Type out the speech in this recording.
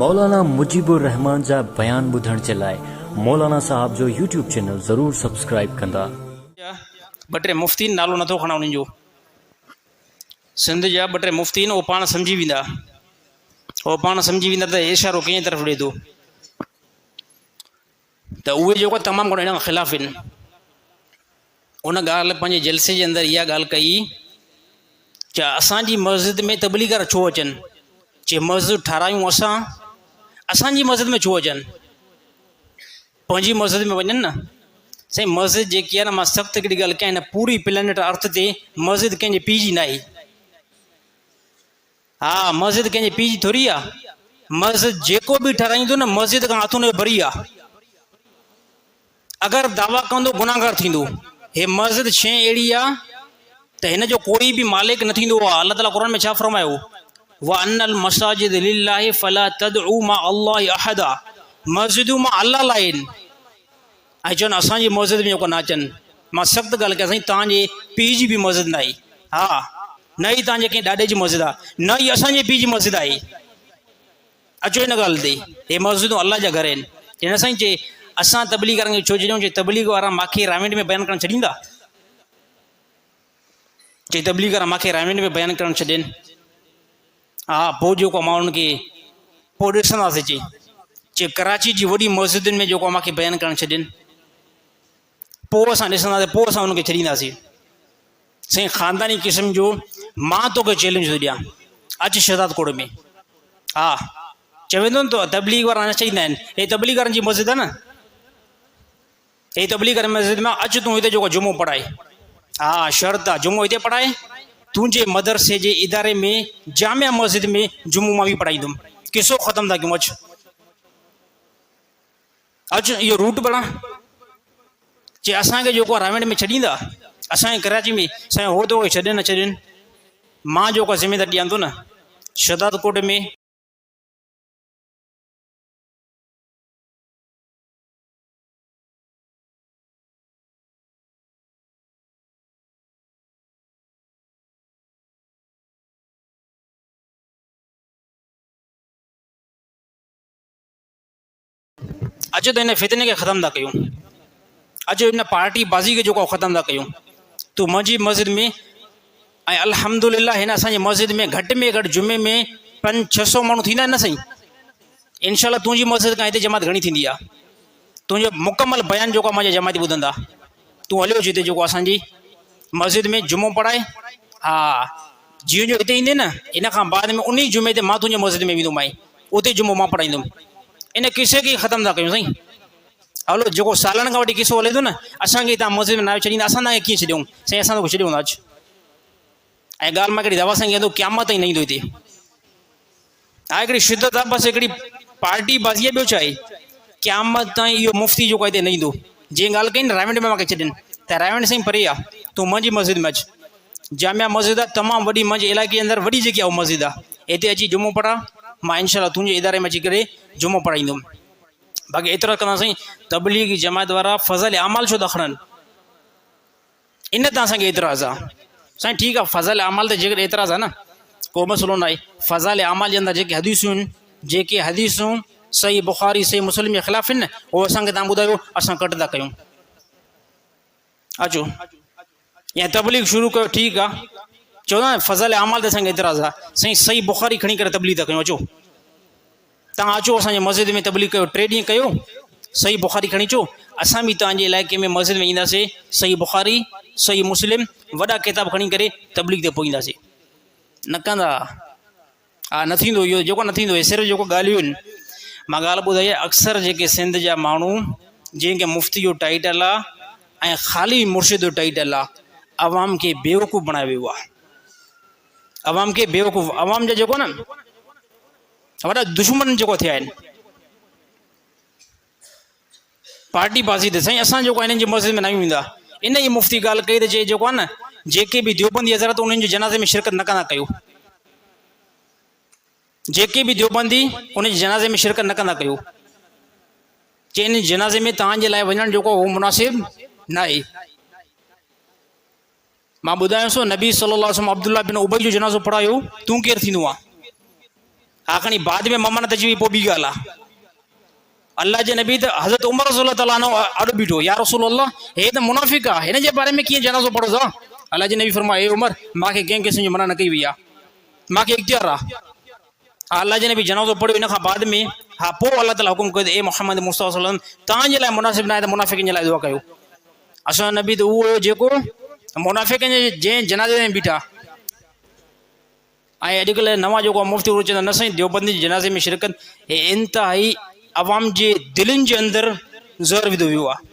मौलाना मुजीबुर रहमान जा बयान ॿुधण जे लाइ मौलाना साहब जो यूट्यूब चैनल ज़रूर सब्सक्राइब कंदा। ॿ टे मुफ़्ती नालो नथो खणा उन्हनि जो। सिंध जा ॿ टे मुफ़्ती उहो पाण सम्झी वेंदा, त इशारो कंहिं तरफ़ ॾिए थो, त उहे जेको तमामु घणो हिन खां ख़िलाफ़ आहिनि। उन ॻाल्हि पंहिंजे जलसे जे अंदरि इहा ॻाल्हि कई, चा असांजी मस्जिद में तबलीगर छो अचनि, चे मस्जिद ठारायूं असांजी मस्जिद में छो अचनि, पंहिंजी मस्जिद में वञनि न। साईं मस्जिद जेकी आहे न, मां सख़्तु हिकिड़ी ॻाल्हि कयां, हिन पूरी प्लेनेट अर्थ ते मस्जिद कंहिंजे पीउ जी न आहे। हा, मस्जिद कंहिंजे पीउ जी थोरी आहे। मस्जिद जेको बि ठाराईंदो न, मस्जिद खां हथु हुनजो भरी आहे। अगरि दावा कंदो गुनाहगार थींदो। हे मस्जिद शइ अहिड़ी आहे त हिन जो कोई बि मालिक न थींदो आहे। अल्लाह ताला क़ुरान में छा फरमायो, व अनल मसाजिद लिल्लाहि फला तदउ मा अल्लाहि अहदा, मस्जिदूं मां अल्लाह लाइ आहिनि। ऐं चवनि असांजी मस्जिद में जेको न अचनि। मां सख़्तु ॻाल्हि कयां, साईं तव्हांजे पीउ जी बि मस्जिद न आहे। हा, न ई तव्हांजे कंहिं ॾाॾे जी मस्जिद आहे, न ई असांजे पीउ जी मस्जिद आहे। अचो हिन ॻाल्हि ते, हे मस्जिदूं अल्लाह जा घर आहिनि। हिन साईं चए असां तबलीग वारनि खे छो चऊं, चए तबलीग वारा मूंखे रामेंड में बयानु करणु छॾींदा, चए तबलीग वारा मूंखे रामेंड में बयानु करणु छॾनि। हा, पोइ जेको मां उन्हनि खे पोइ ॾिसंदासीं। चए कराची जी वॾी मस्जिदुनि में जेको मूंखे बयानु करणु छॾनि, पोइ असां ॾिसंदासीं, पोइ असां उनखे छॾींदासीं। साईं ख़ानदानी क़िस्म जो मां तोखे चैलेंज थो ॾियां, अचु शहदाद कोट में। हा, चवंदो न तो तबलीग वारा न चईंदा आहिनि, हे तबलीग वारनि जी मस्जिद आहे न, हे तबलीग वारी मस्जिद में अचु तूं हिते जेको जुमो पढ़ाए। हा, शर्त आहे जुमो हिते पढ़ाए, तुंहिंजे मदरसे जे इदारे में जामिया मस्जिद में जुमो मां बि पढ़ाईंदुमि। किसो ख़तमु था कयूं, अचु इहो रूट बणा। चए असांखे जेको रामेंड में छॾींदा, असांजे कराची में साईं हो तो छॾनि न छॾनि, मां जेको ज़िमेदारी ॾियां थो न शहदाद कोट में। अचो त हिन फितने खे ख़तमु था कयूं, अचो हिन पार्टी बाज़ी खे जेको ख़तमु था कयूं। तूं मुंहिंजी मस्जिद में, ऐं अल्हम्दुलिल्लाह हिन असांजी मस्जिद में घटि में घटि जुमे में 500-600 माण्हू थींदा आहिनि न साईं। इनशाला तुंहिंजी मस्जिद खां हिते जमात घणी थींदी आहे। तुंहिंजो मुकमल बयानु जेको आहे मुंहिंजे जमाती ॿुधंदा। तूं हलियो अची हिते जेको असांजी मस्जिद में जुमो पढ़ाए। हा, जीअं जो हिते ईंदे न, इन खां बाद में उन जुमे ते मां तुंहिंजे मस्जिद में वेंदुमि, उते जुमो मां पढ़ाईंदुमि। इन किसे खे ख़तमु था कयूं साईं। हलो जेको सालनि खां वठी किसो हले थो न, असांखे तव्हां मस्जिद में न छॾींदा, असां तव्हांखे कीअं छॾियूं साईं, असां तोखे छॾियूं था। अचु ऐं ॻाल्हि मां हिकिड़ी दवा सां कंदो, क़यामत ताईं न ईंदो हिते। हा, हिकिड़ी शिदत आहे, बसि हिकिड़ी पार्टी बाज़ी आहे। ॿियो छा आहे, क़यामत ताईं इहो मुफ़्ती जेको हिते न ईंदो। जीअं ॻाल्हि कई न रामेंड में मूंखे छॾनि, त रामेंड साईं परे आहे, तूं मुंहिंजी मस्जिद में अचु। जामिया मस्जिद आहे, तमामु वॾी, मुंहिंजे इलाइक़े जे अंदरि वॾी जेकी आहे उहा मस्जिद आहे। हिते अची जुमो पढ़ा, मां इनशाला तुंहिंजे इदारे में अची करे जुमो पढ़ाईंदुमि। बाक़ी एतिरा कंदा साईं, तबलीग जमात वारा फज़ल अमाल छो था खणनि, इन तां असांखे एतिराज़ आहे। साईं ठीकु आहे, फज़ल अमाल ते जेकर एतिराज़ आहे न, को मसइलो न आहे। फज़ल अमाल जे अंदरि जेके हदीसूं आहिनि, जेके हदीसूं सही बुख़ारी सही मुस्लिम जे ख़िलाफ़ आहिनि न, उहो असांखे तव्हां ॿुधायो, असां कट था कयूं। अचो या तबलीग शुरू कयो, ठीकु आहे। चवंदा न फज़ल अमाल ते असांखे एतिराज़ आहे। साईं सही बुख़ारी खणी करे तबलीग था कयूं। अचो तव्हां अचो असांजे मस्जिद में तबलीग कयो, 3 ॾींहं कयो, सही बुख़ारी खणी अचो। असां बि तव्हांजे इलाइक़े में मस्जिद में ईंदासीं, सही बुख़ारी सही मुस्लिम वॾा किताब खणी करे तबलीग ते पोइ ईंदासीं। न कंदा, हा न थींदो इहो जेको न थींदो। हे सिर्फ़ु जेको ॻाल्हियूं आहिनि, मां ॻाल्हि ॿुधाई आहे। अक्सर जेके सिंध जा माण्हू जंहिंखे मुफ़्ती जो टाइटल आहे ऐं ख़ाली मुर्शिद जो टाइटल आहे, अवाम खे बेवकूफ़ बणायो वियो आहे। अवाम खे बेवकूफ़, अवाम जा जेको न वॾा दुश्मन जेको थिया आहिनि पार्टी बाज़ी ते। साईं असां जेको हिननि जी मस्जिद में न वेंदा, इन जी मुफ़्ती ॻाल्हि कई त चए जेको आहे न, जेके बि देवबंदी हज़रत उन्हनि जे जनाज़े में शिरकत न कंदा कयो। जेके बि देवबंदी उन जे जनाज़े में शिरकत न कंदा कयो। चए इन जनाज़े में तव्हांजे लाइ वञणु जेको उहो मुनासिब न आहे। मां ॿुधायांसि, नबी सल्लल्लाहु अलैहि वसल्लम अब्दुल्लाह बिन उबई जो जनाज़ो पढ़ायो, तूं केरु थींदो आहे? आखणी बाद में ममानत अची वई पोइ ॿी ॻाल्हि आहे। अल्लाह जे नबी त हज़रत उमर रसूल ताला नो अॾु बीठो, या रसूल अल्लाह हे त मुनाफ़िक आहे, हिन जे बारे में कीअं जनाज़ो पढ़ो था? अल्लाह जे नबी फरमाए, हे उमर मूंखे कंहिं क़िस्म जी मना न कई वई आहे, मूंखे इख्तियार आहे। अल्लाह जे नबी जनाज़ो पढ़ियो, इन खां बाद में हा पोइ अल्लाह ताला हुकुम कयो, ए मोहम्मद मुस्तफ़ा सल्लल्लाहु अलैहि वसल्लम तव्हांजे लाइ मुनासिब न आहे त मुनाफ़िकनि जे लाइ दुआ कयो। असां नबी त उहो हुयो जेको मुनाफ़िकनि जे जंहिं जनाज़े में बीठा। ऐं अॼुकल्ह नवां जेको मुफ़्ती चवंदा न साईं देवबंदी जे जनाज़े में शिरकत, हे इंतिहाई अवाम जे दिलनि जे अंदरि ज़हर विधो वियो आहे।